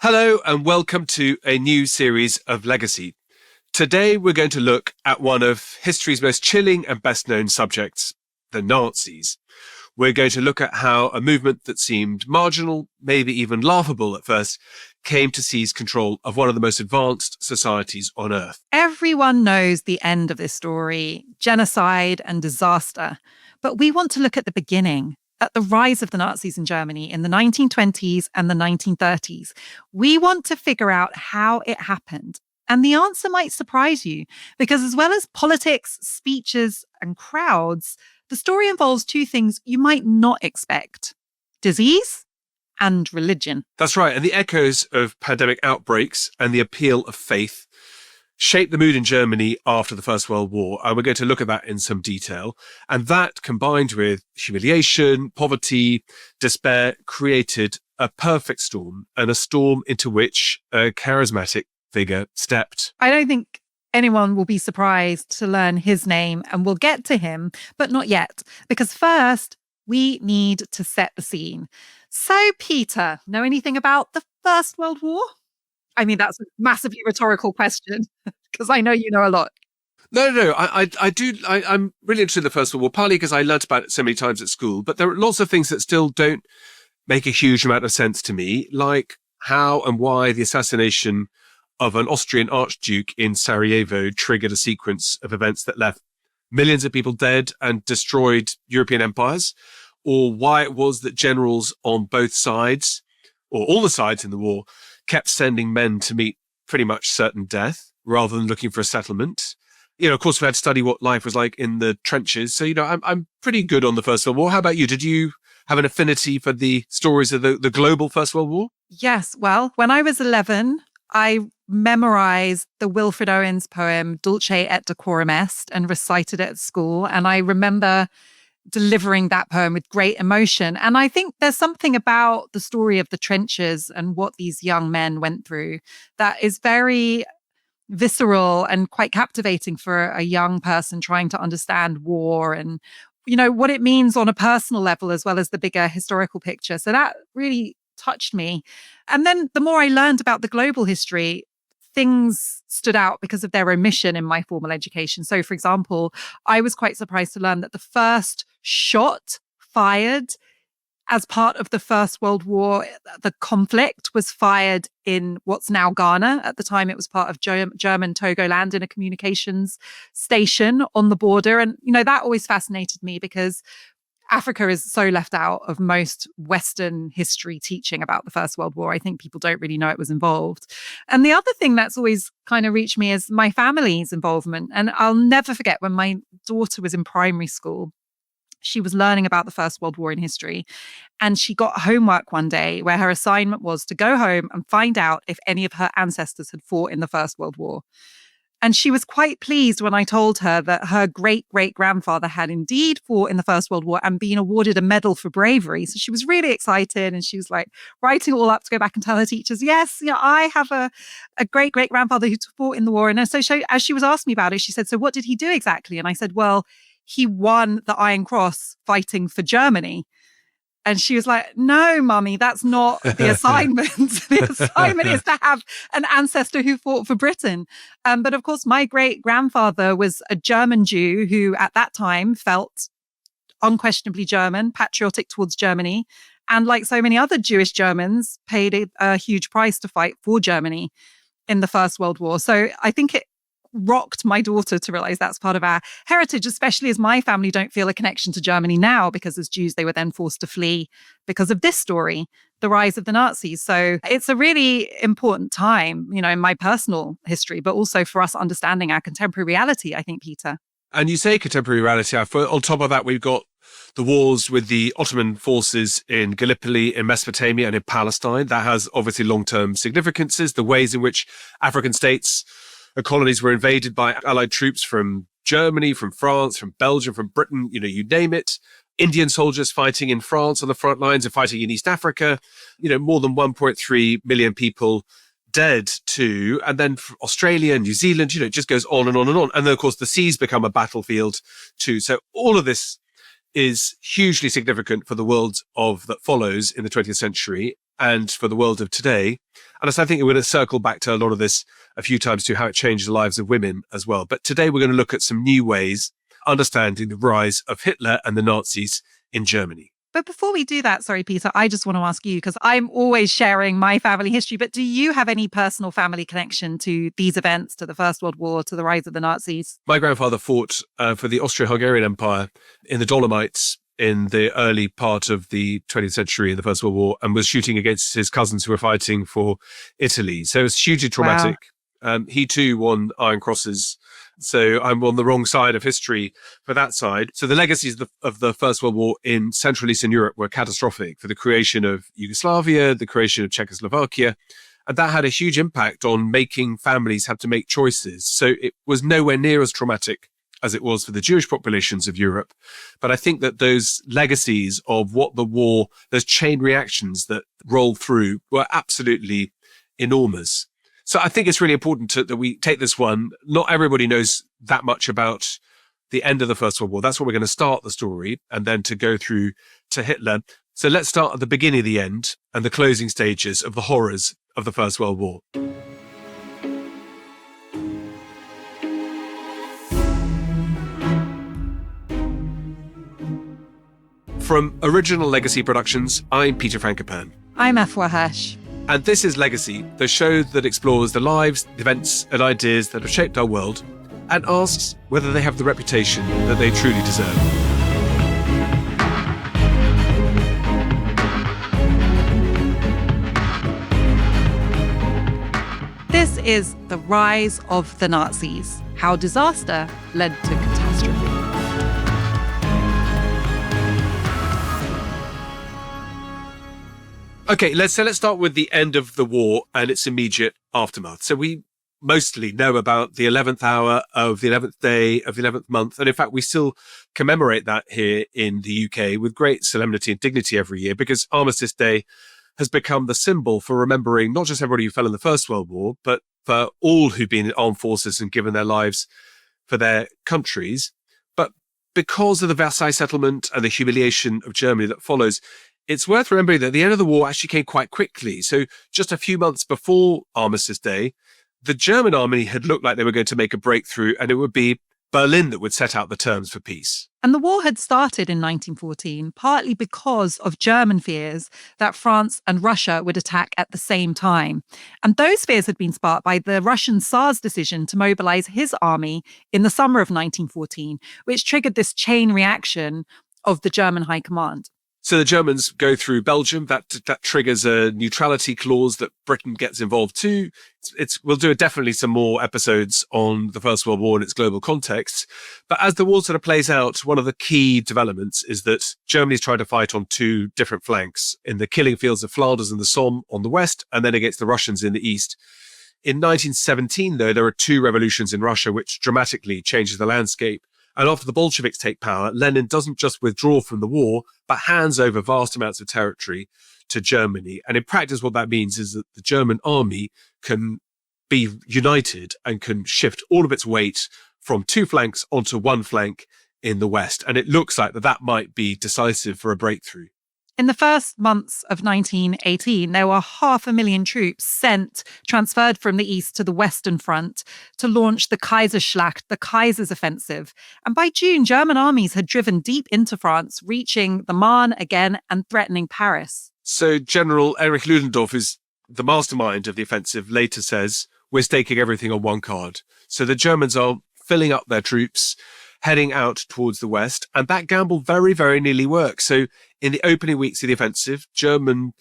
Hello and welcome to a new series of Legacy. Today we're going to look at one of history's most chilling and best known subjects, the Nazis. We're going to look at how a movement that seemed marginal, maybe even laughable at first, came to seize control of one of the most advanced societies on Earth. Everyone knows the end of this story, genocide and disaster. But we want to look at the beginning, at the rise of the Nazis in Germany in the 1920s and the 1930s. We want to figure out how it happened. And the answer might surprise you, because as well as politics, speeches, and crowds, the story involves two things you might not expect: disease and religion. That's right. And the echoes of pandemic outbreaks and the appeal of faith shaped the mood in Germany after the First World War. And we're going to look at that in some detail. And that, combined with humiliation, poverty, despair, created a perfect storm, and a storm into which a charismatic figure stepped. I don't think anyone will be surprised to learn his name, and we'll get to him, but not yet, because first we need to set the scene. So, Peter, know anything about the First World War? I mean, that's a massively rhetorical question, because I know you know a lot. No, I do. I'm really interested in the First World War, partly because I learnt about it so many times at school, but there are lots of things that still don't make a huge amount of sense to me, like how and why the assassination of an Austrian archduke in Sarajevo triggered a sequence of events that left millions of people dead and destroyed European empires, or why it was that generals on both sides, or all the sides in the war, kept sending men to meet pretty much certain death rather than looking for a settlement. Of course, we had to study what life was like in the trenches. So, I'm pretty good on the First World War. How about you? Did you have an affinity for the stories of the global First World War? Yes. Well, when I was 11, I memorized the Wilfred Owen's poem, Dulce et Decorum Est, and recited it at school. And I remember delivering that poem with great emotion. And I think there's something about the story of the trenches and what these young men went through that is very visceral and quite captivating for a young person trying to understand war and, what it means on a personal level as well as the bigger historical picture. So that really touched me. And then the more I learned about the global history, things stood out because of their omission in my formal education. So, for example, I was quite surprised to learn that the first shot fired as part of the First World War, the conflict was fired in what's now Ghana. At the time, it was part of German Togoland in a communications station on the border. And, that always fascinated me because Africa is so left out of most Western history teaching about the First World War. I think people don't really know it was involved. And the other thing that's always kind of reached me is my family's involvement. And I'll never forget when my daughter was in primary school, she was learning about the First World War in history. And she got homework one day where her assignment was to go home and find out if any of her ancestors had fought in the First World War. And she was quite pleased when I told her that her great-great-grandfather had indeed fought in the First World War and been awarded a medal for bravery. So she was really excited, and she was like writing it all up to go back and tell her teachers, yes, I have a great-great-grandfather who fought in the war. And so as she was asking me about it, she said, so what did he do exactly? And I said, well, he won the Iron Cross fighting for Germany. And she was like, no, mummy, that's not the assignment. The assignment is to have an ancestor who fought for Britain. But of course, my great-grandfather was a German Jew who at that time felt unquestionably German, patriotic towards Germany. And like so many other Jewish Germans, paid a huge price to fight for Germany in the First World War. So I think it rocked my daughter to realize that's part of our heritage, especially as my family don't feel a connection to Germany now, because as Jews, they were then forced to flee because of this story, the rise of the Nazis. So it's a really important time, in my personal history, but also for us understanding our contemporary reality, I think, Peter. And you say contemporary reality. On top of that, we've got the wars with the Ottoman forces in Gallipoli, in Mesopotamia, and in Palestine. That has obviously long-term significances. The ways in which African states colonies were invaded by Allied troops from Germany, from France, from Belgium, from Britain, you name it. Indian soldiers fighting in France on the front lines and fighting in East Africa. More than 1.3 million people dead too. And then Australia, New Zealand, it just goes on and on and on. And then, of course, the seas become a battlefield too. So all of this is hugely significant for the world that follows in the 20th century. and for the world of today. And I think we're going to circle back to a lot of this a few times to how it changed the lives of women as well. But today we're going to look at some new ways understanding the rise of Hitler and the Nazis in Germany. But before we do that, sorry, Peter, I just want to ask you, because I'm always sharing my family history, but do you have any personal family connection to these events, to the First World War, to the rise of the Nazis? My grandfather fought for the Austro-Hungarian Empire in the Dolomites in the early part of the 20th century in the First World War, and was shooting against his cousins who were fighting for Italy. So it was hugely traumatic. Wow. He too won Iron Crosses. So I'm on the wrong side of history for that side. So the legacies of the First World War in Central Eastern Europe were catastrophic for the creation of Yugoslavia, the creation of Czechoslovakia. And that had a huge impact on making families have to make choices. So it was nowhere near as traumatic as it was for the Jewish populations of Europe. But I think that those legacies of what the war, those chain reactions that rolled through were absolutely enormous. So I think it's really important that we take this one. Not everybody knows that much about the end of the First World War. That's where we're going to start the story, and then to go through to Hitler. So let's start at the beginning of the end and the closing stages of the horrors of the First World War. From Original Legacy Productions, I'm Peter Frankopan. I'm Afua Hirsch. And this is Legacy, the show that explores the lives, events, and ideas that have shaped our world and asks whether they have the reputation that they truly deserve. This is The Rise of the Nazis, how disaster led to catastrophe. Okay, let's start with the end of the war and its immediate aftermath. So we mostly know about the 11th hour of the 11th day of the 11th month. And in fact, we still commemorate that here in the UK with great solemnity and dignity every year, because Armistice Day has become the symbol for remembering not just everybody who fell in the First World War, but for all who've been in armed forces and given their lives for their countries. But because of the Versailles settlement and the humiliation of Germany that follows, it's worth remembering that the end of the war actually came quite quickly. So just a few months before Armistice Day, the German army had looked like they were going to make a breakthrough, and it would be Berlin that would set out the terms for peace. And the war had started in 1914, partly because of German fears that France and Russia would attack at the same time. And those fears had been sparked by the Russian Tsar's decision to mobilize his army in the summer of 1914, which triggered this chain reaction of the German high command. So the Germans go through Belgium. That triggers a neutrality clause that Britain gets involved too. We'll do definitely some more episodes on the First World War and its global context. But as the war sort of plays out, one of the key developments is that Germany's trying to fight on two different flanks, in the killing fields of Flanders and the Somme on the west, and then against the Russians in the east. In 1917, though, there are two revolutions in Russia, which dramatically changes the landscape. And after the Bolsheviks take power, Lenin doesn't just withdraw from the war, but hands over vast amounts of territory to Germany. And in practice, what that means is that the German army can be united and can shift all of its weight from two flanks onto one flank in the west. And it looks like that might be decisive for a breakthrough. In the first months of 1918, there were 500,000 troops transferred from the east to the Western Front to launch the Kaiserschlacht, the Kaiser's offensive. And by June, German armies had driven deep into France, reaching the Marne again and threatening Paris. So General Erich Ludendorff, who's the mastermind of the offensive, later says, "We're staking everything on one card." So the Germans are filling up their troops, heading out towards the west. And that gamble very, very nearly works. So in the opening weeks of the offensive, German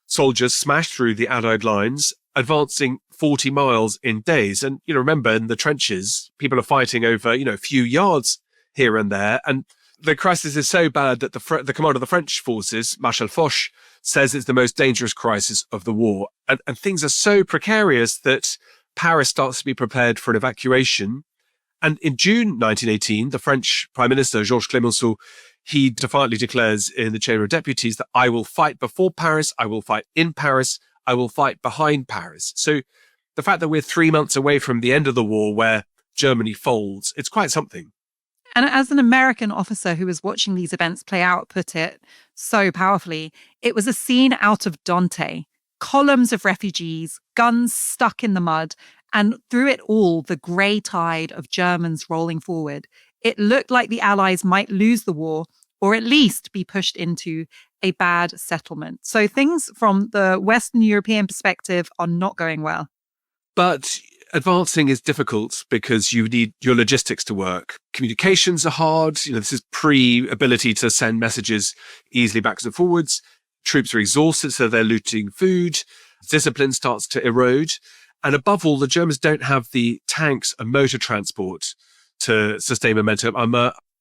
soldiers smashed through the Allied lines, advancing 40 miles in days. And, remember, in the trenches, people are fighting over, a few yards here and there. And the crisis is so bad that the commander of the French forces, Marshal Foch, says it's the most dangerous crisis of the war. And things are so precarious that Paris starts to be prepared for an evacuation. And in June 1918, the French Prime Minister, Georges Clemenceau, he defiantly declares in the Chamber of Deputies that I will fight before Paris, I will fight in Paris, I will fight behind Paris. So the fact that we're 3 months away from the end of the war where Germany folds, it's quite something. And as an American officer who was watching these events play out put it so powerfully, it was a scene out of Dante. columns of refugees, guns stuck in the mud, and through it all, the grey tide of Germans rolling forward. It looked like the Allies might lose the war, or at least be pushed into a bad settlement. So things from the Western European perspective are not going well. But advancing is difficult because you need your logistics to work. Communications are hard. This is pre-ability to send messages easily backwards and forwards. Troops are exhausted, so they're looting food. Discipline starts to erode. And above all, the Germans don't have the tanks and motor transport to sustain momentum.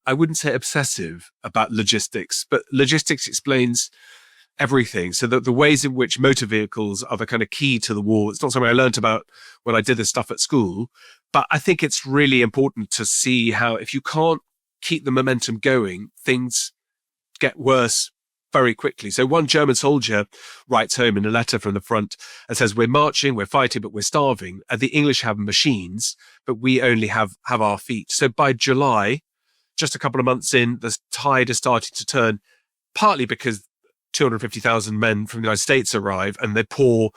I wouldn't say obsessive about logistics, but logistics explains everything. So the ways in which motor vehicles are the kind of key to the war. It's not something I learned about when I did this stuff at school, but I think it's really important to see how if you can't keep the momentum going, things get worse very quickly. So one German soldier writes home in a letter from the front and says, we're marching, we're fighting, but we're starving. And the English have machines, but we only have our feet. So by July, just a couple of months in, the tide is starting to turn, partly because 250,000 men from the United States arrive and they pour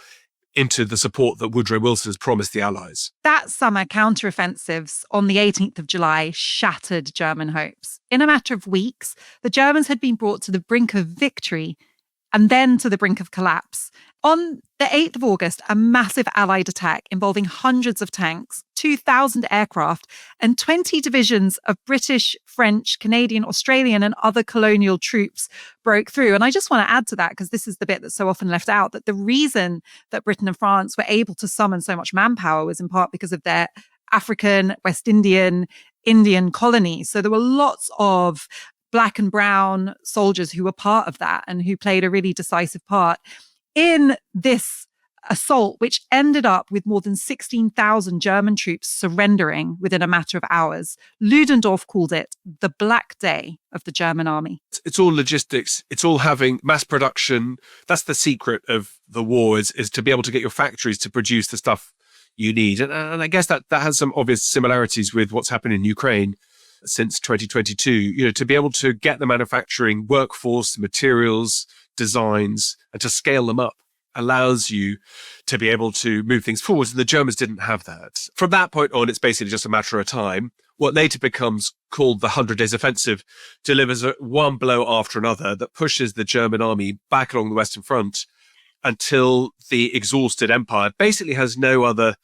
into the support that Woodrow Wilson has promised the Allies. That summer, counteroffensives on the 18th of July shattered German hopes. In a matter of weeks, the Germans had been brought to the brink of victory and then to the brink of collapse. On the 8th of August, a massive Allied attack involving hundreds of tanks, 2,000 aircraft, and 20 divisions of British, French, Canadian, Australian, and other colonial troops broke through. And I just want to add to that, because this is the bit that's so often left out, that the reason that Britain and France were able to summon so much manpower was in part because of their African, West Indian, Indian colonies. So there were lots of Black and brown soldiers who were part of that and who played a really decisive part in this assault, which ended up with more than 16,000 German troops surrendering within a matter of hours. Ludendorff called it the Black Day of the German army. It's all logistics. It's all having mass production. That's the secret of the war is to be able to get your factories to produce the stuff you need. And I guess that has some obvious similarities with what's happened in Ukraine since 2022, to be able to get the manufacturing workforce, materials, designs, and to scale them up allows you to be able to move things forward. And the Germans didn't have that. From that point on, it's basically just a matter of time. What later becomes called the 100 Days Offensive delivers one blow after another that pushes the German army back along the Western Front until the exhausted empire basically has no other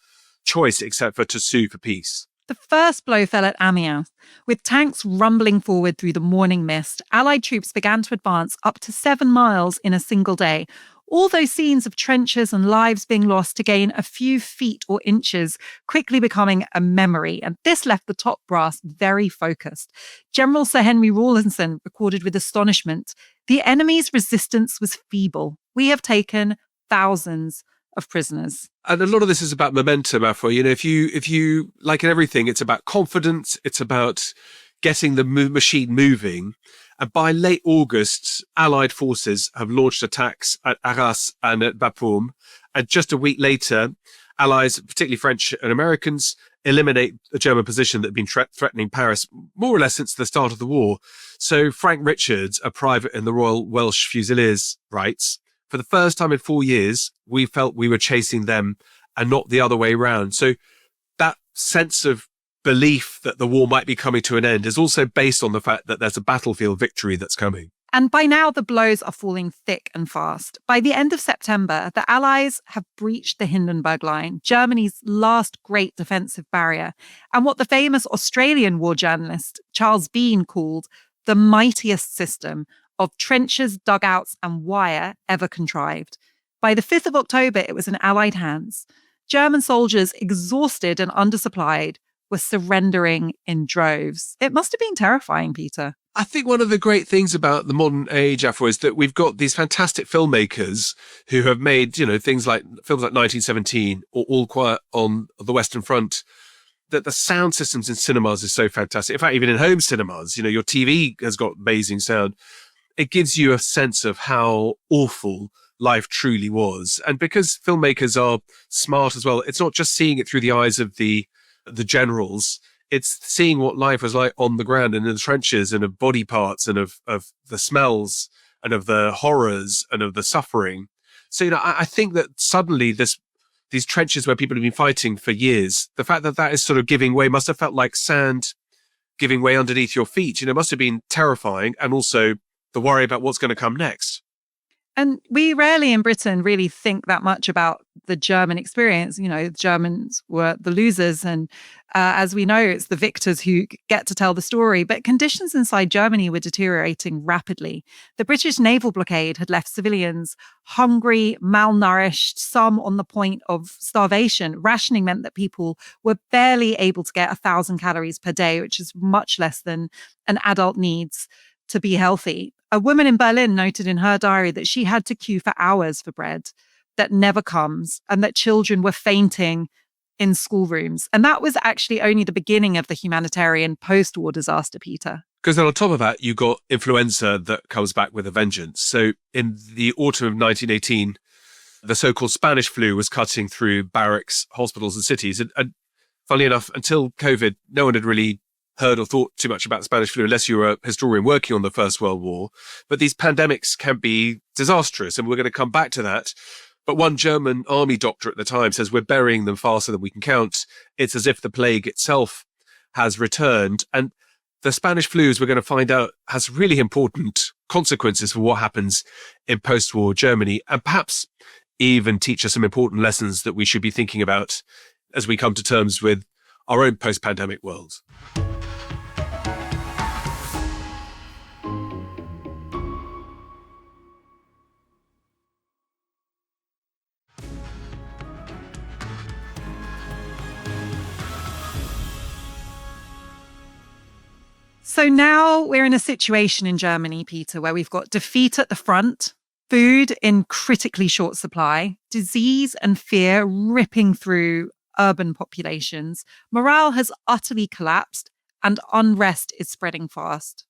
choice except for to sue for peace. The first blow fell at Amiens. With tanks rumbling forward through the morning mist, Allied troops began to advance up to 7 miles in a single day. All those scenes of trenches and lives being lost to gain a few feet or inches, quickly becoming a memory. And this left the top brass very focused. General Sir Henry Rawlinson recorded with astonishment, "The enemy's resistance was feeble. We have taken thousands of prisoners." And a lot of this is about momentum, Afua. If you like in everything, it's about confidence. It's about getting the machine moving. And by late August, Allied forces have launched attacks at Arras and at Bapaume. And just a week later, Allies, particularly French and Americans, eliminate the German position that had been threatening Paris more or less since the start of the war. So Frank Richards, a private in the Royal Welsh Fusiliers, writes, "For the first time in 4 years, we felt we were chasing them and not the other way around." So that sense of belief that the war might be coming to an end is also based on the fact that there's a battlefield victory that's coming. And by now, the blows are falling thick and fast. By the end of September, the Allies have breached the Hindenburg Line, Germany's last great defensive barrier, and what the famous Australian war journalist Charles Bean called the mightiest system of trenches, dugouts, and wire ever contrived. By the 5th of October, it was in Allied hands. German soldiers, exhausted and undersupplied, were surrendering in droves. It must have been terrifying, Peter. I think one of the great things about the modern age, Afua, is that we've got these fantastic filmmakers who have made, films like 1917 or All Quiet on the Western Front, that the sound systems in cinemas is so fantastic. In fact, even in home cinemas, your TV has got amazing sound. It gives you a sense of how awful life truly was. And because filmmakers are smart as well, it's not just seeing it through the eyes of the generals, it's seeing what life was like on the ground and in the trenches and of body parts and of the smells and of the horrors and of the suffering. So, I think that suddenly these trenches where people have been fighting for years, the fact that that is sort of giving way must have felt like sand giving way underneath your feet. It must have been terrifying, and also the worry about what's going to come next. And we rarely in Britain really think that much about the German experience. The Germans were the losers. And as we know, it's the victors who get to tell the story. But conditions inside Germany were deteriorating rapidly. The British naval blockade had left civilians hungry, malnourished, some on the point of starvation. Rationing meant that people were barely able to get 1,000 calories per day, which is much less than an adult needs to be healthy. A woman in Berlin noted in her diary that she had to queue for hours for bread that never comes, and that children were fainting in schoolrooms. And that was actually only the beginning of the humanitarian post-war disaster, Peter. Because then on top of that, you got influenza that comes back with a vengeance. So in the autumn of 1918, the so-called Spanish flu was cutting through barracks, hospitals and cities. And funnily enough, until COVID, no one had really heard or thought too much about the Spanish flu unless you were a historian working on the First World War. But these pandemics can be disastrous, and we're going to come back to that. But one German army doctor at the time says we're burying them faster than we can count. It's as if the plague itself has returned. And the Spanish flu, as we're going to find out, has really important consequences for what happens in post-war Germany, and perhaps even teach us some important lessons that we should be thinking about as we come to terms with our own post-pandemic world. So now we're in a situation in Germany, Peter, where we've got defeat at the front, food in critically short supply, disease and fear ripping through urban populations. Morale has utterly collapsed, and unrest is spreading fast.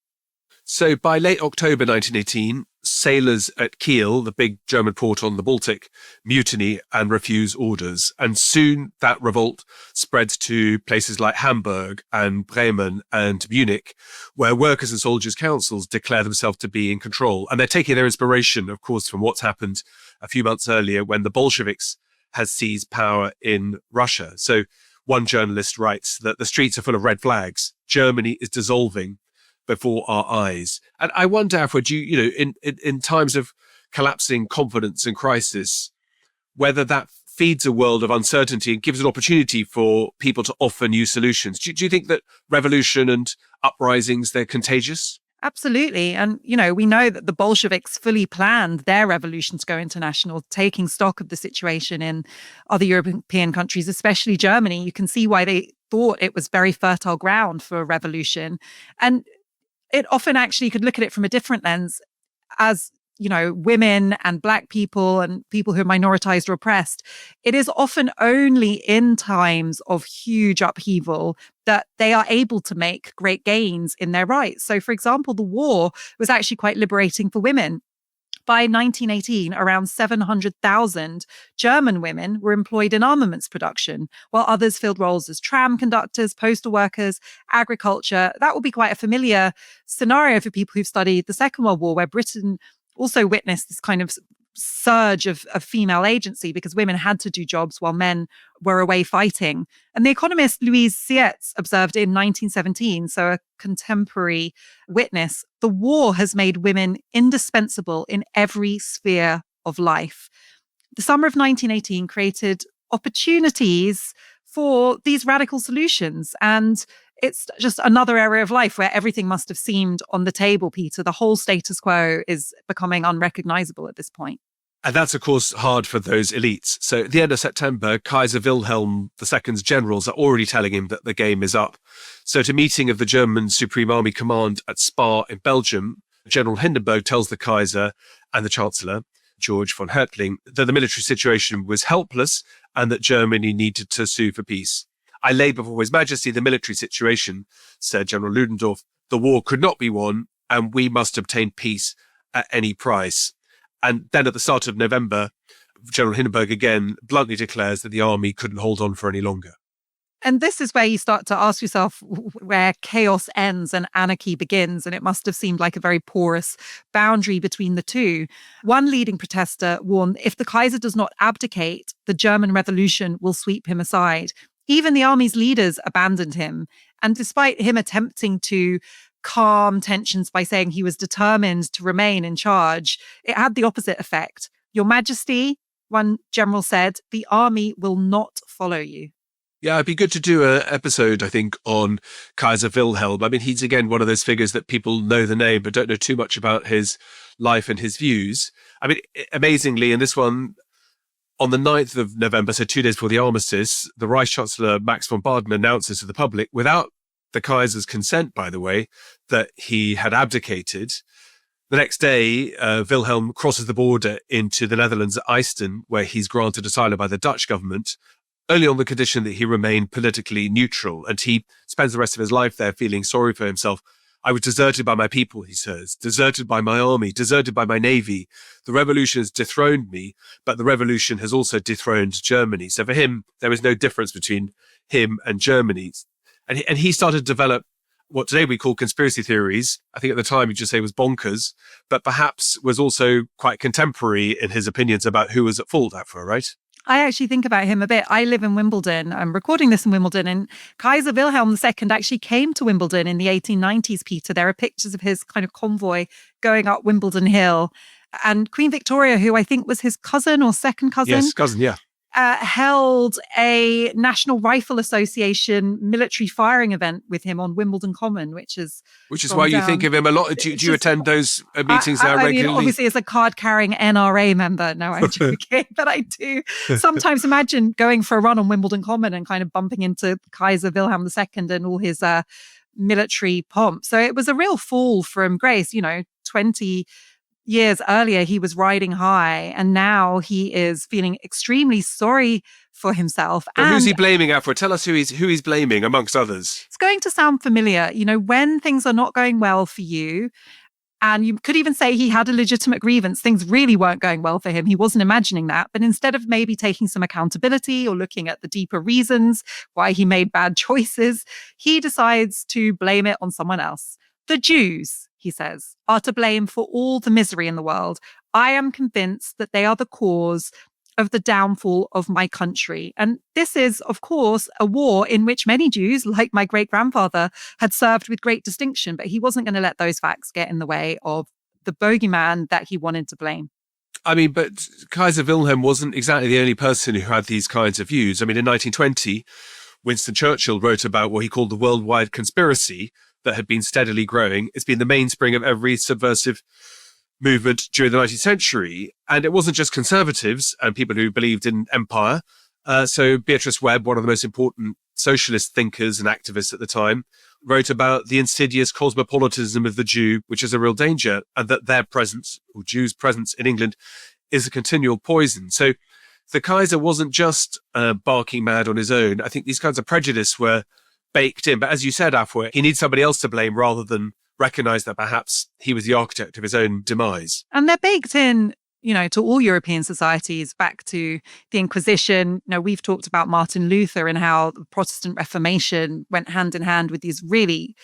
So by late October 1918, sailors at Kiel, the big German port on the Baltic, mutiny and refuse orders. And soon that revolt spreads to places like Hamburg and Bremen and Munich, where workers' and soldiers' councils declare themselves to be in control. And they're taking their inspiration, of course, from what's happened a few months earlier when the Bolsheviks had seized power in Russia. So one journalist writes that the streets are full of red flags. Germany is dissolving before our eyes. And I wonder, Afua, do in times of collapsing confidence and crisis, whether that feeds a world of uncertainty and gives an opportunity for people to offer new solutions. Do you think that revolution and uprisings, they're contagious? Absolutely. And, we know that the Bolsheviks fully planned their revolution to go international, taking stock of the situation in other European countries, especially Germany. You can see why they thought it was very fertile ground for a revolution. And it often actually could look at it from a different lens as, women and Black people and people who are minoritized or oppressed. It is often only in times of huge upheaval that they are able to make great gains in their rights. So, for example, the war was actually quite liberating for women. By 1918, around 700,000 German women were employed in armaments production, while others filled roles as tram conductors, postal workers, agriculture. That will be quite a familiar scenario for people who've studied the Second World War, where Britain also witnessed this kind of surge of female agency because women had to do jobs while men were away fighting. And the economist Louise Sietz observed in 1917, so a contemporary witness, the war has made women indispensable in every sphere of life. The summer of 1918 created opportunities for these radical solutions. And it's just another area of life where everything must have seemed on the table, Peter. The whole status quo is becoming unrecognizable at this point. And that's, of course, hard for those elites. So at the end of September, Kaiser Wilhelm II's generals are already telling him that the game is up. So at a meeting of the German Supreme Army Command at Spa in Belgium, General Hindenburg tells the Kaiser and the Chancellor, George von Hertling, that the military situation was helpless and that Germany needed to sue for peace. I lay before His Majesty the military situation, said General Ludendorff. The war could not be won, and we must obtain peace at any price. And then at the start of November, General Hindenburg again bluntly declares that the army couldn't hold on for any longer. And this is where you start to ask yourself where chaos ends and anarchy begins. And it must have seemed like a very porous boundary between the two. One leading protester warned if the Kaiser does not abdicate, the German Revolution will sweep him aside. Even the army's leaders abandoned him. And despite him attempting to calm tensions by saying he was determined to remain in charge, it had the opposite effect. Your Majesty, one general said, the army will not follow you. Yeah, it'd be good to do an episode, I think, on Kaiser Wilhelm. I mean, he's, again, one of those figures that people know the name, but don't know too much about his life and his views. I mean, amazingly, in this one, on the 9th of November, so 2 days before the armistice, the Reich Chancellor Max von Baden announces to the public, without the Kaiser's consent, by the way, that he had abdicated. The next day, Wilhelm crosses the border into the Netherlands at Eisten, where he's granted asylum by the Dutch government, only on the condition that he remain politically neutral. And he spends the rest of his life there feeling sorry for himself. I was deserted by my people, he says, deserted by my army, deserted by my navy. The revolution has dethroned me, but the revolution has also dethroned Germany. So for him, there was no difference between him and Germany. And he started to develop what today we call conspiracy theories. I think at the time you'd just say was bonkers, but perhaps was also quite contemporary in his opinions about who was at fault, Afua, right? I actually think about him a bit. I live in Wimbledon. I'm recording this in Wimbledon, and Kaiser Wilhelm II actually came to Wimbledon in the 1890s, Peter. There are pictures of his kind of convoy going up Wimbledon Hill. And Queen Victoria, who I think was his cousin or second cousin. Yes, cousin, yeah. Held a National Rifle Association military firing event with him on Wimbledon Common, which is why you think of him a lot. Do you attend those meetings there regularly? I mean, obviously, as a card-carrying NRA member, no, I'm joking, but I do sometimes imagine going for a run on Wimbledon Common and kind of bumping into Kaiser Wilhelm II and all his military pomp. So it was a real fall from grace. 20 years earlier, he was riding high, and now he is feeling extremely sorry for himself. But who's he blaming, Afua? Tell us who he's blaming, amongst others. It's going to sound familiar. When things are not going well for you, and you could even say he had a legitimate grievance, things really weren't going well for him. He wasn't imagining that. But instead of maybe taking some accountability or looking at the deeper reasons why he made bad choices, he decides to blame it on someone else. The Jews, he says, are to blame for all the misery in the world. I am convinced that they are the cause of the downfall of my country. And this is, of course, a war in which many Jews, like my great-grandfather, had served with great distinction, but he wasn't going to let those facts get in the way of the bogeyman that he wanted to blame. I mean, but Kaiser Wilhelm wasn't exactly the only person who had these kinds of views. I mean, in 1920, Winston Churchill wrote about what he called the worldwide conspiracy that had been steadily growing. It's been the mainspring of every subversive movement during the 19th century. And it wasn't just conservatives and people who believed in empire. So Beatrice Webb, one of the most important socialist thinkers and activists at the time, wrote about the insidious cosmopolitanism of the Jew, which is a real danger, and that their presence, or Jews' presence in England, is a continual poison. So the Kaiser wasn't just barking mad on his own. I think these kinds of prejudice were baked in. But as you said, Afua, he needs somebody else to blame rather than recognize that perhaps he was the architect of his own demise. And they're baked in, to all European societies, back to the Inquisition. We've talked about Martin Luther and how the Protestant Reformation went hand in hand with these really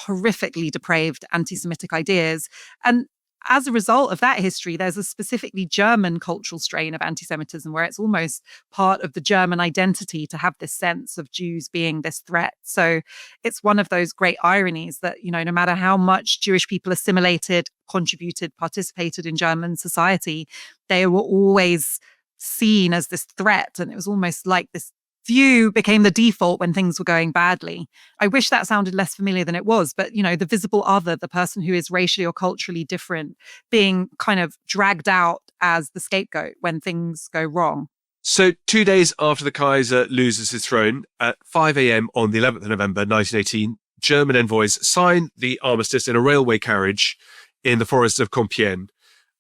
horrifically depraved anti-Semitic ideas. And as a result of that history, there's a specifically German cultural strain of anti-Semitism where it's almost part of the German identity to have this sense of Jews being this threat. So it's one of those great ironies that, no matter how much Jewish people assimilated, contributed, participated in German society, they were always seen as this threat. And it was almost like this view became the default when things were going badly. I wish that sounded less familiar than it was, but the visible other, the person who is racially or culturally different, being kind of dragged out as the scapegoat when things go wrong. So 2 days after the Kaiser loses his throne, at 5 a.m. on the 11th of November 1918, German envoys sign the armistice in a railway carriage in the forests of Compiègne.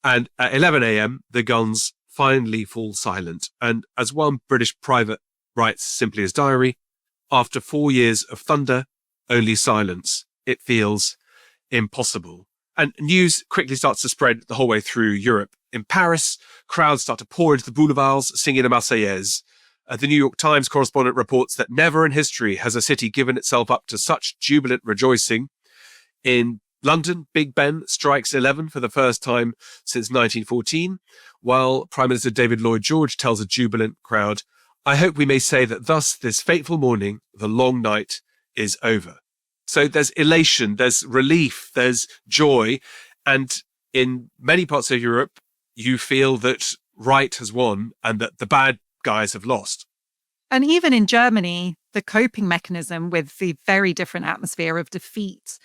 And at 11 a.m., the guns finally fall silent. And as one British private writes simply as diary, after 4 years of thunder, only silence. It feels impossible. And news quickly starts to spread the whole way through Europe. In Paris, crowds start to pour into the boulevards singing the Marseillaise. The New York Times correspondent reports that never in history has a city given itself up to such jubilant rejoicing. In London, Big Ben strikes 11 for the first time since 1914, while Prime Minister David Lloyd George tells a jubilant crowd, "I hope we may say that thus this fateful morning, the long night, is over." So there's elation, there's relief, there's joy. And in many parts of Europe, you feel that right has won and that the bad guys have lost. And even in Germany, the coping mechanism with the very different atmosphere of defeat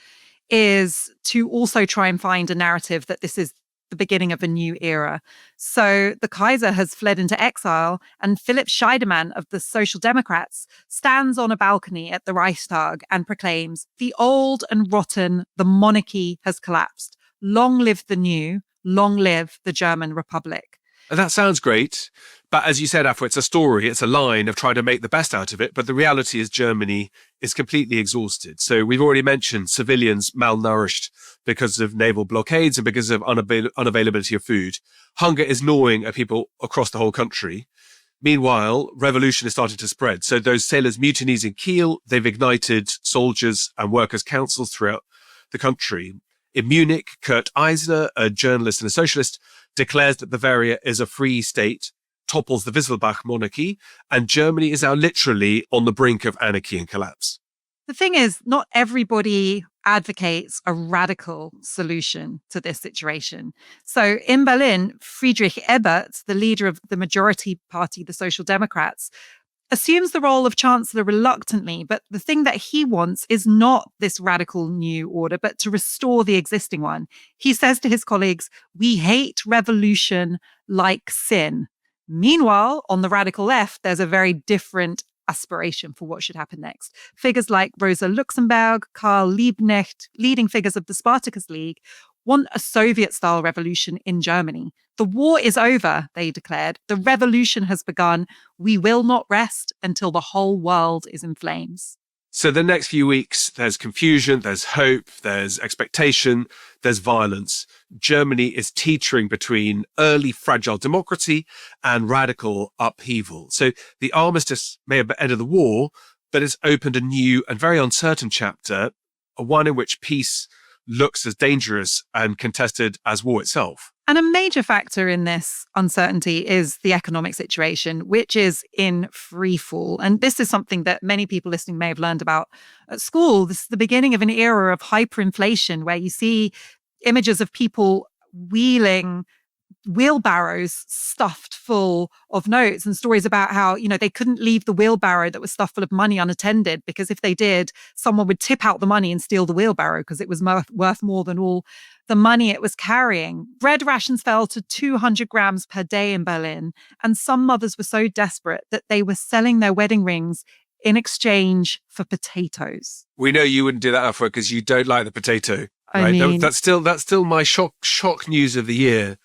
is to also try and find a narrative that this is the beginning of a new era. So the Kaiser has fled into exile, and Philipp Scheidemann of the Social Democrats stands on a balcony at the Reichstag and proclaims, "The old and rotten, the monarchy has collapsed. Long live the new, long live the German Republic." And that sounds great. But as you said, Afua, it's a story, it's a line of trying to make the best out of it. But the reality is Germany is completely exhausted. So we've already mentioned civilians malnourished because of naval blockades and because of unavailability of food. Hunger is gnawing at people across the whole country. Meanwhile, revolution is starting to spread. So those sailors' mutinies in Kiel, they've ignited soldiers and workers' councils throughout the country. In Munich, Kurt Eisner, a journalist and a socialist, declares that Bavaria is a free state, topples the Wisselbach monarchy, and Germany is now literally on the brink of anarchy and collapse. The thing is, not everybody advocates a radical solution to this situation. So in Berlin, Friedrich Ebert, the leader of the majority party, the Social Democrats, assumes the role of chancellor reluctantly, but the thing that he wants is not this radical new order, but to restore the existing one. He says to his colleagues, "We hate revolution like sin." Meanwhile, on the radical left, there's a very different aspiration for what should happen next. Figures like Rosa Luxemburg, Karl Liebknecht, leading figures of the Spartacus League, want a Soviet-style revolution in Germany. "The war is over," they declared. "The revolution has begun. We will not rest until the whole world is in flames." So the next few weeks, there's confusion, there's hope, there's expectation, there's violence. Germany is teetering between early fragile democracy and radical upheaval. So the armistice may have ended the war, but it's opened a new and very uncertain chapter, one in which peace looks as dangerous and contested as war itself. And a major factor in this uncertainty is the economic situation, which is in free fall. And this is something that many people listening may have learned about at school. This is the beginning of an era of hyperinflation where you see images of people wheeling wheelbarrows stuffed full of notes and stories about how, they couldn't leave the wheelbarrow that was stuffed full of money unattended because if they did, someone would tip out the money and steal the wheelbarrow because it was worth more than all the money it was carrying. Bread rations fell to 200 grams per day in Berlin, and some mothers were so desperate that they were selling their wedding rings in exchange for potatoes. We know you wouldn't do that, Afua, because you don't like the potato. I right? mean, that's still my shock news of the year.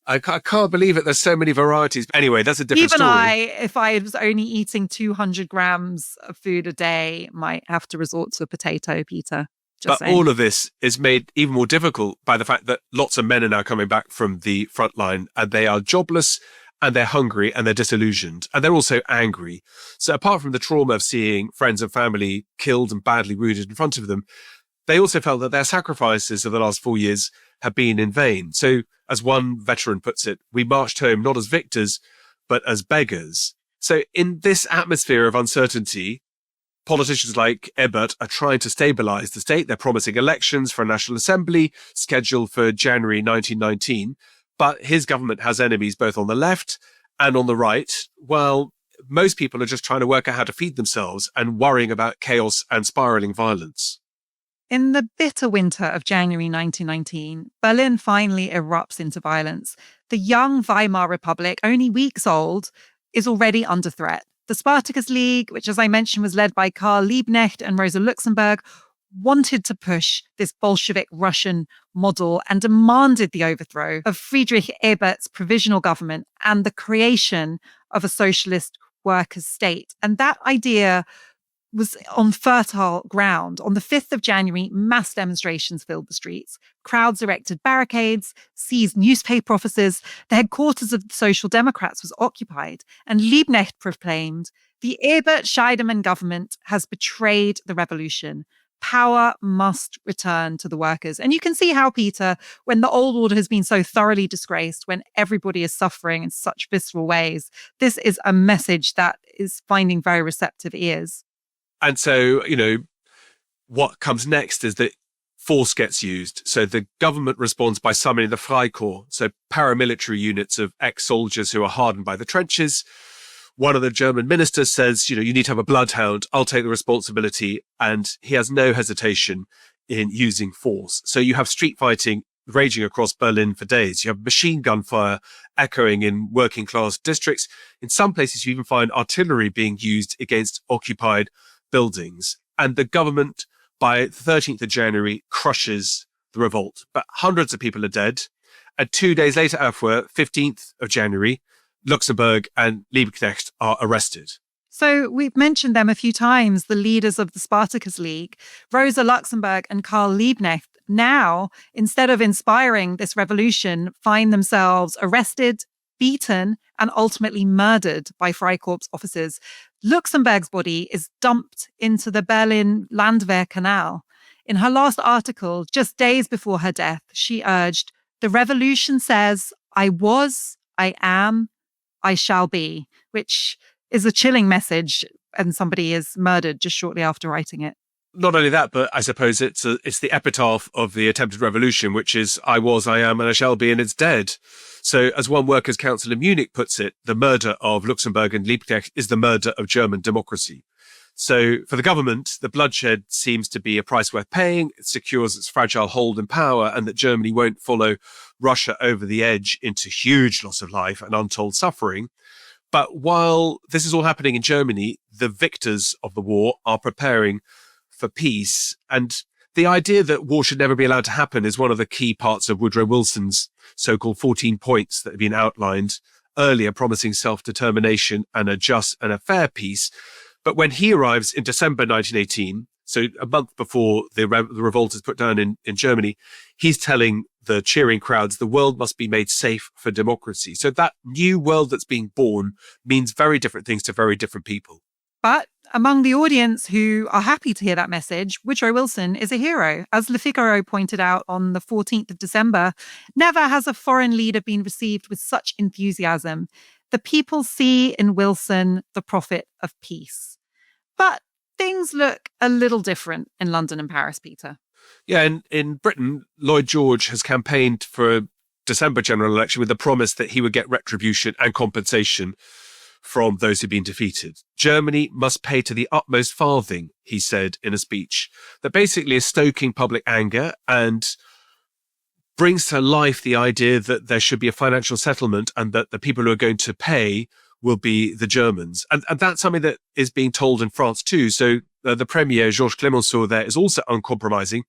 I can't believe it. There's so many varieties. Anyway, that's a different story. If I was only eating 200 grams of food a day, might have to resort to a potato, Peter. But all of this is made even more difficult by the fact that lots of men are now coming back from the front line and they are jobless and they're hungry and they're disillusioned and they're also angry. So apart from the trauma of seeing friends and family killed and badly wounded in front of them, they also felt that their sacrifices of the last 4 years have been in vain. So as one veteran puts it, we marched home not as victors, but as beggars. So in this atmosphere of uncertainty, politicians like Ebert are trying to stabilize the state. They're promising elections for a National Assembly scheduled for January 1919. But his government has enemies both on the left and on the right, while most people are just trying to work out how to feed themselves and worrying about chaos and spiraling violence. In the bitter winter of January 1919, Berlin finally erupts into violence. The young Weimar Republic, only weeks old, is already under threat. The Spartacus League, which, as I mentioned, was led by Karl Liebknecht and Rosa Luxemburg, wanted to push this Bolshevik Russian model and demanded the overthrow of Friedrich Ebert's provisional government and the creation of a socialist workers' state. And that idea was on fertile ground. On the 5th of January, mass demonstrations filled the streets. Crowds erected barricades, seized newspaper offices. The headquarters of the Social Democrats was occupied. And Liebknecht proclaimed, "The Ebert Scheidemann government has betrayed the revolution. Power must return to the workers." And you can see how, Peter, when the old order has been so thoroughly disgraced, when everybody is suffering in such visceral ways, this is a message that is finding very receptive ears. And so, what comes next is that force gets used. So the government responds by summoning the Freikorps, so paramilitary units of ex-soldiers who are hardened by the trenches. One of the German ministers says, you need to have a bloodhound. I'll take the responsibility. And he has no hesitation in using force. So you have street fighting raging across Berlin for days. You have machine gun fire echoing in working class districts. In some places, you even find artillery being used against occupied buildings. And the government, by the 13th of January, crushes the revolt. But hundreds of people are dead. And 2 days later, Afua, 15th of January, Luxemburg and Liebknecht are arrested. So we've mentioned them a few times, the leaders of the Spartacus League, Rosa Luxemburg and Karl Liebknecht, now, instead of inspiring this revolution, find themselves arrested, beaten, and ultimately murdered by Freikorps officers. Luxemburg's body is dumped into the Berlin Landwehr Canal. In her last article, just days before her death, she urged, "The revolution says, I was, I am, I shall be," which is a chilling message, and somebody is murdered just shortly after writing it. Not only that, but I suppose it's the epitaph of the attempted revolution, which is I was, I am, and I shall be, and it's dead. So as one workers' council in Munich puts it, the murder of Luxemburg and Liebknecht is the murder of German democracy. So for the government, the bloodshed seems to be a price worth paying. It secures its fragile hold and power, and that Germany won't follow Russia over the edge into huge loss of life and untold suffering. But while this is all happening in Germany, the victors of the war are preparing for peace. And the idea that war should never be allowed to happen is one of the key parts of Woodrow Wilson's so-called 14 points that have been outlined earlier, promising self-determination and a just and a fair peace. But when he arrives in December 1918, so a month before the revolt is put down in Germany, he's telling the cheering crowds the world must be made safe for democracy. So that new world that's being born means very different things to very different people. But among the audience who are happy to hear that message, Woodrow Wilson is a hero. As Le Figaro pointed out on the 14th of December, never has a foreign leader been received with such enthusiasm. The people see in Wilson the prophet of peace. But things look a little different in London and Paris, Peter. Yeah, in Britain, Lloyd George has campaigned for a December general election with the promise that he would get retribution and compensation from those who've been defeated. Germany must pay to the utmost farthing, he said in a speech, that basically is stoking public anger and brings to life the idea that there should be a financial settlement and that the people who are going to pay will be the Germans. And that's something that is being told in France too. So the Premier, Georges Clemenceau, there is also uncompromising,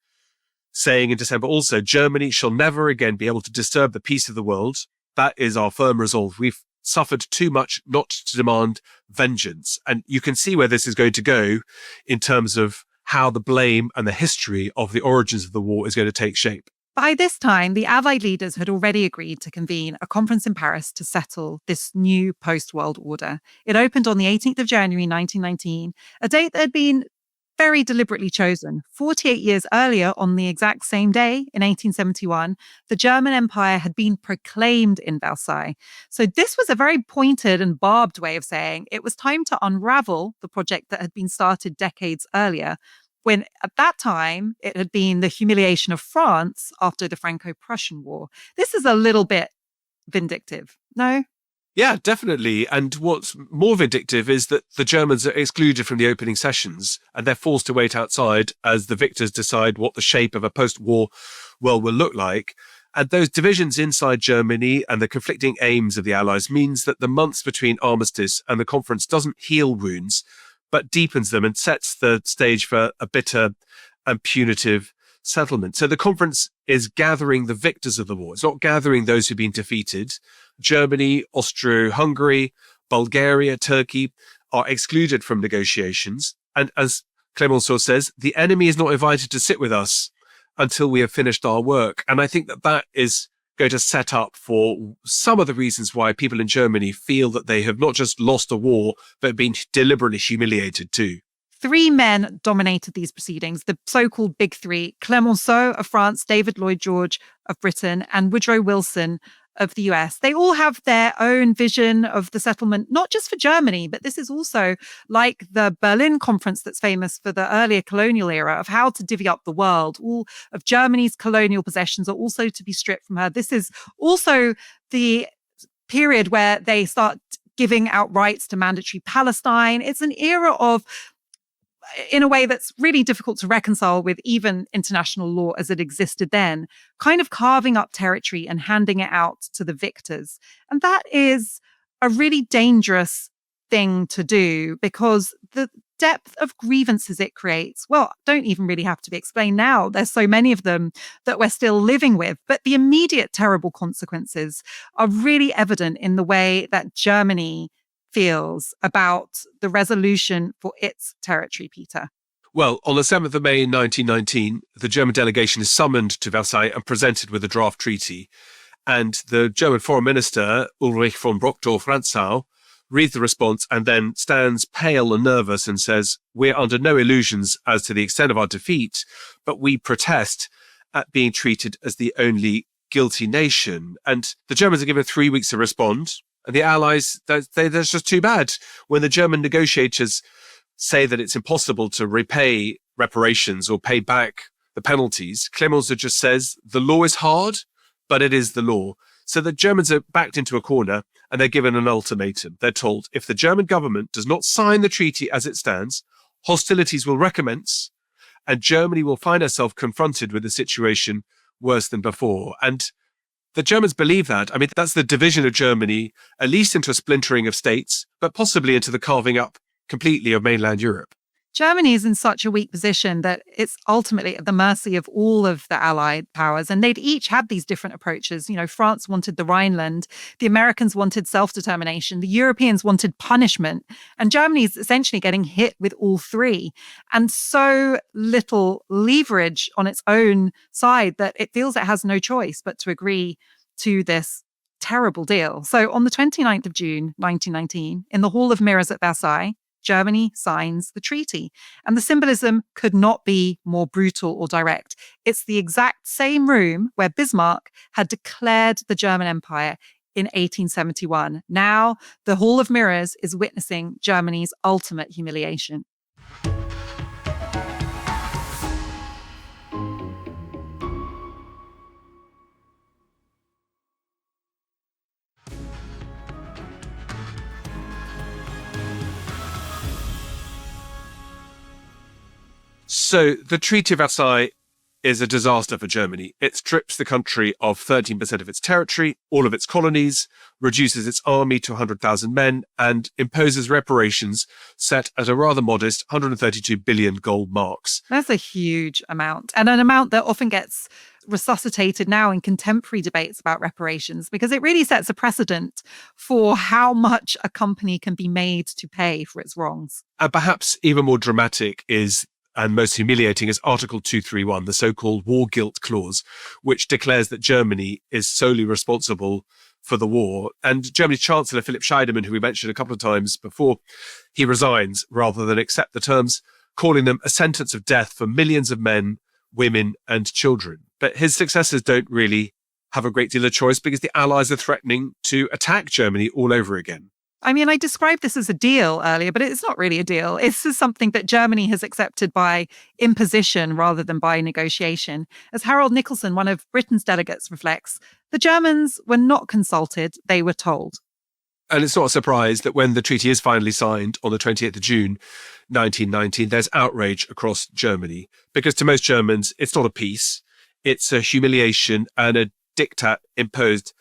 saying in December also, Germany shall never again be able to disturb the peace of the world. That is our firm resolve. We've suffered too much not to demand vengeance. And you can see where this is going to go in terms of how the blame and the history of the origins of the war is going to take shape. By this time, the Allied leaders had already agreed to convene a conference in Paris to settle this new post-world order. It opened on the 18th of January 1919, a date that had been very deliberately chosen. 48 years earlier, on the exact same day, in 1871, the German Empire had been proclaimed in Versailles. So this was a very pointed and barbed way of saying it was time to unravel the project that had been started decades earlier, when at that time it had been the humiliation of France after the Franco-Prussian War. This is a little bit vindictive, no? Yeah, definitely. And what's more vindictive is that the Germans are excluded from the opening sessions and they're forced to wait outside as the victors decide what the shape of a post-war world will look like. And those divisions inside Germany and the conflicting aims of the Allies means that the months between armistice and the conference doesn't heal wounds, but deepens them and sets the stage for a bitter and punitive settlement. So the conference is gathering the victors of the war. It's not gathering those who've been defeated. Germany, Austro-Hungary, Bulgaria, Turkey are excluded from negotiations. And as Clemenceau says, the enemy is not invited to sit with us until we have finished our work. And I think that that is going to set up for some of the reasons why people in Germany feel that they have not just lost a war, but been deliberately humiliated too. 3 men dominated these proceedings, the so-called Big Three: Clemenceau of France, David Lloyd George of Britain, and Woodrow Wilson of the US. They all have their own vision of the settlement, not just for Germany, but this is also like the Berlin Conference that's famous for the earlier colonial era of how to divvy up the world. All of Germany's colonial possessions are also to be stripped from her. This is also the period where they start giving out rights to mandatory Palestine. It's an era of, in a way that's really difficult to reconcile with even international law as it existed then, kind of carving up territory and handing it out to the victors. And that is a really dangerous thing to do, because the depth of grievances it creates, well, don't even really have to be explained now. There's so many of them that we're still living with. But the immediate terrible consequences are really evident in the way that Germany feels about the resolution for its territory, Peter. Well, on the 7th of May 1919, the German delegation is summoned to Versailles and presented with a draft treaty. And the German foreign minister, Ulrich von Brockdorff-Rantzau, reads the response and then stands pale and nervous and says, "We're under no illusions as to the extent of our defeat, but we protest at being treated as the only guilty nation." And the Germans are given 3 weeks to respond. And the Allies, that's just too bad. When the German negotiators say that it's impossible to repay reparations or pay back the penalties, Clemenceau just says, the law is hard, but it is the law. So the Germans are backed into a corner and they're given an ultimatum. They're told, if the German government does not sign the treaty as it stands, hostilities will recommence and Germany will find herself confronted with a situation worse than before. And the Germans believe that. I mean, that's the division of Germany, at least into a splintering of states, but possibly into the carving up completely of mainland Europe. Germany is in such a weak position that it's ultimately at the mercy of all of the Allied powers. And they'd each had these different approaches. You know, France wanted the Rhineland, the Americans wanted self-determination, the Europeans wanted punishment, and Germany's essentially getting hit with all three. And so little leverage on its own side that it feels it has no choice but to agree to this terrible deal. So on the 29th of June, 1919, in the Hall of Mirrors at Versailles, Germany signs the treaty. And the symbolism could not be more brutal or direct. It's the exact same room where Bismarck had declared the German Empire in 1871. Now, the Hall of Mirrors is witnessing Germany's ultimate humiliation. So the Treaty of Versailles is a disaster for Germany. It strips the country of 13% of its territory, all of its colonies, reduces its army to 100,000 men, and imposes reparations set at a rather modest 132 billion gold marks. That's a huge amount, and an amount that often gets resuscitated now in contemporary debates about reparations, because it really sets a precedent for how much a company can be made to pay for its wrongs. And perhaps even more dramatic is, and most humiliating, is Article 231, the so-called war guilt clause, which declares that Germany is solely responsible for the war. And Germany's Chancellor, Philipp Scheidemann, who we mentioned a couple of times before, he resigns rather than accept the terms, calling them a sentence of death for millions of men, women, and children. But his successors don't really have a great deal of choice because the Allies are threatening to attack Germany all over again. I mean, I described this as a deal earlier, but it's not really a deal. This is something that Germany has accepted by imposition rather than by negotiation. As Harold Nicholson, one of Britain's delegates, reflects, the Germans were not consulted, they were told. And it's not a surprise that when the treaty is finally signed on the 28th of June, 1919, there's outrage across Germany. Because to most Germans, it's not a peace. It's a humiliation and a diktat imposed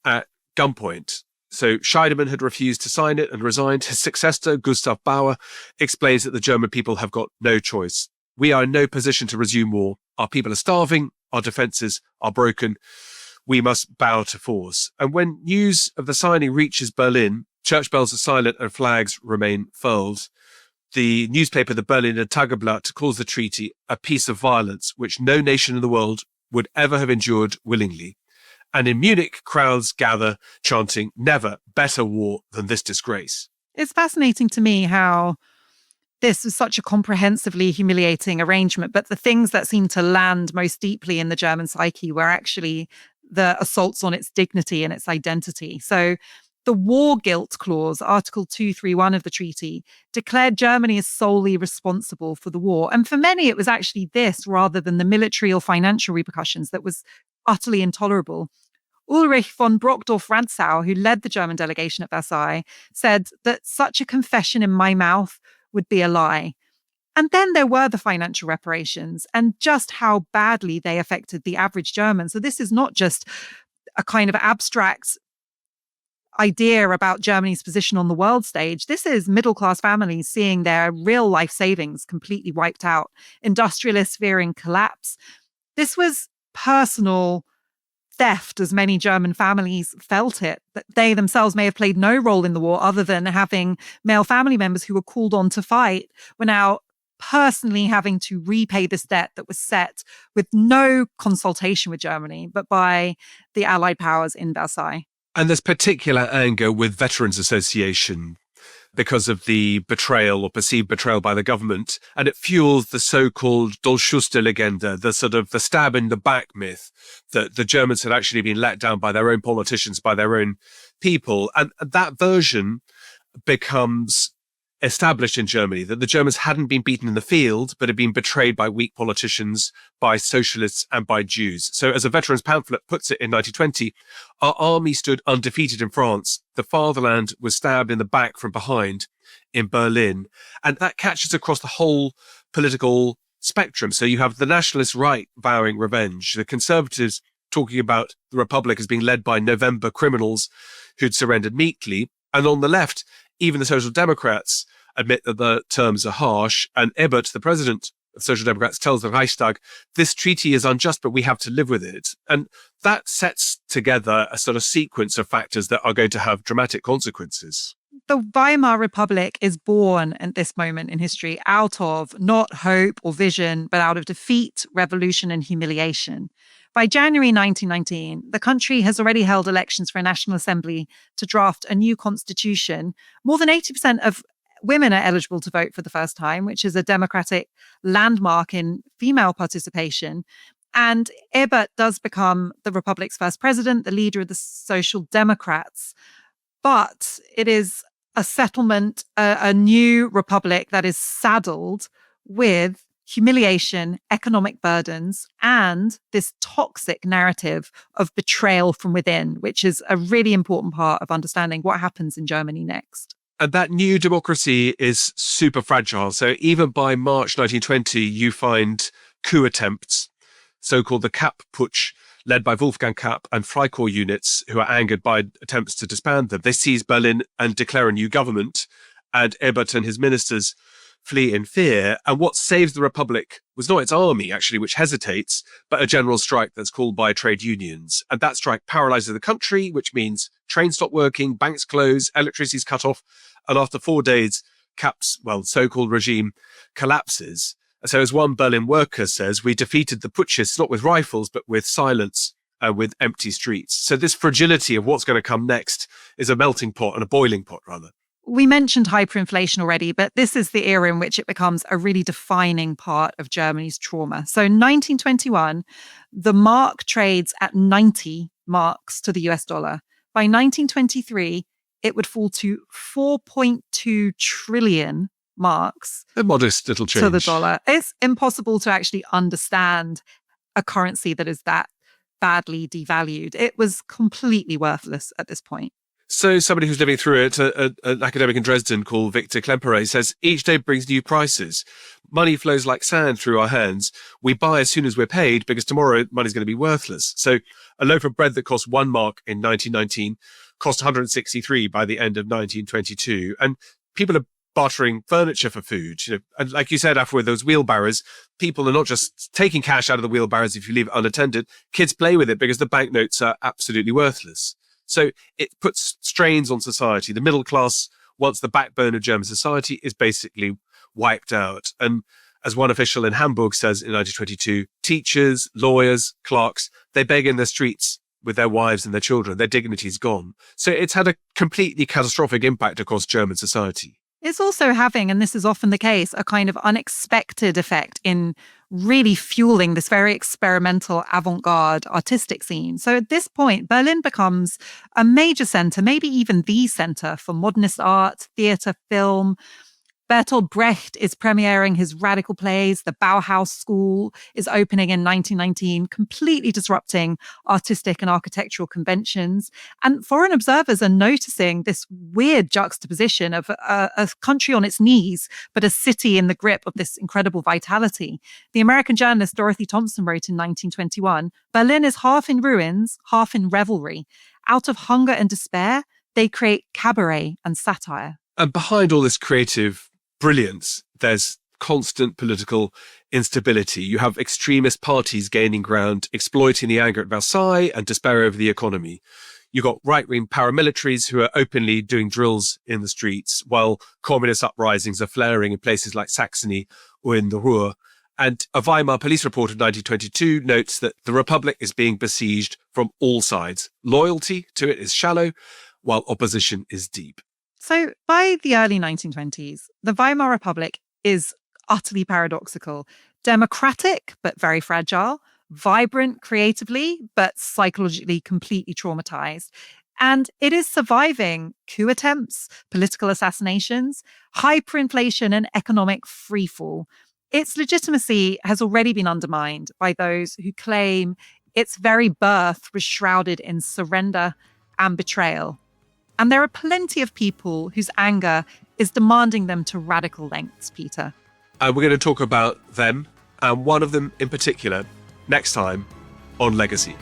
at gunpoint. So Scheidemann had refused to sign it and resigned. His successor, Gustav Bauer, explains that the German people have got no choice. We are in no position to resume war. Our people are starving. Our defences are broken. We must bow to force. And when news of the signing reaches Berlin, church bells are silent and flags remain furled. The newspaper, the Berliner Tageblatt, calls the treaty a piece of violence which no nation in the world would ever have endured willingly. And in Munich, crowds gather chanting, "Never better war than this disgrace." It's fascinating to me how this was such a comprehensively humiliating arrangement, but the things that seemed to land most deeply in the German psyche were actually the assaults on its dignity and its identity. So the war guilt clause, Article 231 of the treaty, declared Germany as solely responsible for the war. And for many, it was actually this rather than the military or financial repercussions that was utterly intolerable. Ulrich von Brockdorff-Rantzau, who led the German delegation at Versailles, said that such a confession in my mouth would be a lie. And then there were the financial reparations and just how badly they affected the average German. So this is not just a kind of abstract idea about Germany's position on the world stage. This is middle-class families seeing their real life savings completely wiped out, industrialists fearing collapse. This was personal theft, as many German families felt it, that they themselves may have played no role in the war other than having male family members who were called on to fight, were now personally having to repay this debt that was set with no consultation with Germany, but by the Allied powers in Versailles. And there's particular anger with Veterans Association because of the betrayal or perceived betrayal by the government. And it fuels the so-called Dolchschusterlegende, the sort of the stab in the back myth that the Germans had actually been let down by their own politicians, by their own people. And that version becomes established in Germany, that the Germans hadn't been beaten in the field, but had been betrayed by weak politicians, by socialists and by Jews. So as a veterans pamphlet puts it in 1920, our army stood undefeated in France. The fatherland was stabbed in the back from behind in Berlin. And that catches across the whole political spectrum. So you have the nationalist right vowing revenge, the conservatives talking about the Republic as being led by November criminals who'd surrendered meekly. And on the left, even the Social Democrats admit that the terms are harsh. And Ebert, the president of Social Democrats, tells the Reichstag, this treaty is unjust, but we have to live with it. And that sets together a sort of sequence of factors that are going to have dramatic consequences. The Weimar Republic is born at this moment in history out of not hope or vision, but out of defeat, revolution, and humiliation. By January 1919, the country has already held elections for a National Assembly to draft a new constitution. More than 80% of women are eligible to vote for the first time, which is a democratic landmark in female participation. And Ebert does become the Republic's first president, the leader of the Social Democrats. But it is a settlement, a new republic that is saddled with humiliation, economic burdens, and this toxic narrative of betrayal from within, which is a really important part of understanding what happens in Germany next. And that new democracy is super fragile. So even by March 1920, you find coup attempts, so-called the Kapp Putsch, led by Wolfgang Kapp and Freikorps units who are angered by attempts to disband them. They seize Berlin and declare a new government, and Ebert and his ministers flee in fear. And what saves the Republic was not its army, actually, which hesitates, but a general strike that's called by trade unions. And that strike paralyzes the country, which means trains stop working, banks close, electricity's cut off. And after 4 days, Kapp's, so-called regime collapses. So as one Berlin worker says, we defeated the putschists not with rifles, but with silence and with empty streets. So this fragility of what's going to come next is a melting pot and a boiling pot, rather. We mentioned hyperinflation already, but this is the era in which it becomes a really defining part of Germany's trauma. So 1921, the mark trades at 90 marks to the US dollar. By 1923, it would fall to 4.2 trillion marks. A modest little change. To the dollar. It's impossible to actually understand a currency that is that badly devalued. It was completely worthless at this point. So somebody who's living through it, an academic in Dresden called Victor Klemperer, says, each day brings new prices. Money flows like sand through our hands. We buy as soon as we're paid because tomorrow money's going to be worthless. So a loaf of bread that cost 1 mark in 1919 cost 163 by the end of 1922. And people are bartering furniture for food. And like you said, Afua, those wheelbarrows, people are not just taking cash out of the wheelbarrows if you leave it unattended. Kids play with it because the banknotes are absolutely worthless. So it puts strains on society. The middle class, once the backbone of German society, is basically wiped out. And as one official in Hamburg says in 1922, teachers, lawyers, clerks, they beg in the streets with their wives and their children. Their dignity is gone. So it's had a completely catastrophic impact across German society. It's also having, and this is often the case, a kind of unexpected effect in really fueling this very experimental avant-garde artistic scene. So at this point, Berlin becomes a major center, maybe even the center for modernist art, theater, film. Bertolt Brecht is premiering his radical plays. The Bauhaus School is opening in 1919, completely disrupting artistic and architectural conventions. And foreign observers are noticing this weird juxtaposition of a country on its knees, but a city in the grip of this incredible vitality. The American journalist Dorothy Thompson wrote in 1921, Berlin is half in ruins, half in revelry. Out of hunger and despair, they create cabaret and satire. And behind all this creative brilliance, there's constant political instability. You have extremist parties gaining ground, exploiting the anger at Versailles and despair over the economy. You've got right-wing paramilitaries who are openly doing drills in the streets, while communist uprisings are flaring in places like Saxony or in the Ruhr. And a Weimar police report of 1922 notes that the Republic is being besieged from all sides. Loyalty to it is shallow, while opposition is deep. So by the early 1920s, the Weimar Republic is utterly paradoxical, democratic, but very fragile, vibrant creatively, but psychologically completely traumatized. And it is surviving coup attempts, political assassinations, hyperinflation, and economic freefall. Its legitimacy has already been undermined by those who claim its very birth was shrouded in surrender and betrayal. And there are plenty of people whose anger is demanding them to radical lengths, Peter. And we're going to talk about them, and one of them in particular, next time on Legacy.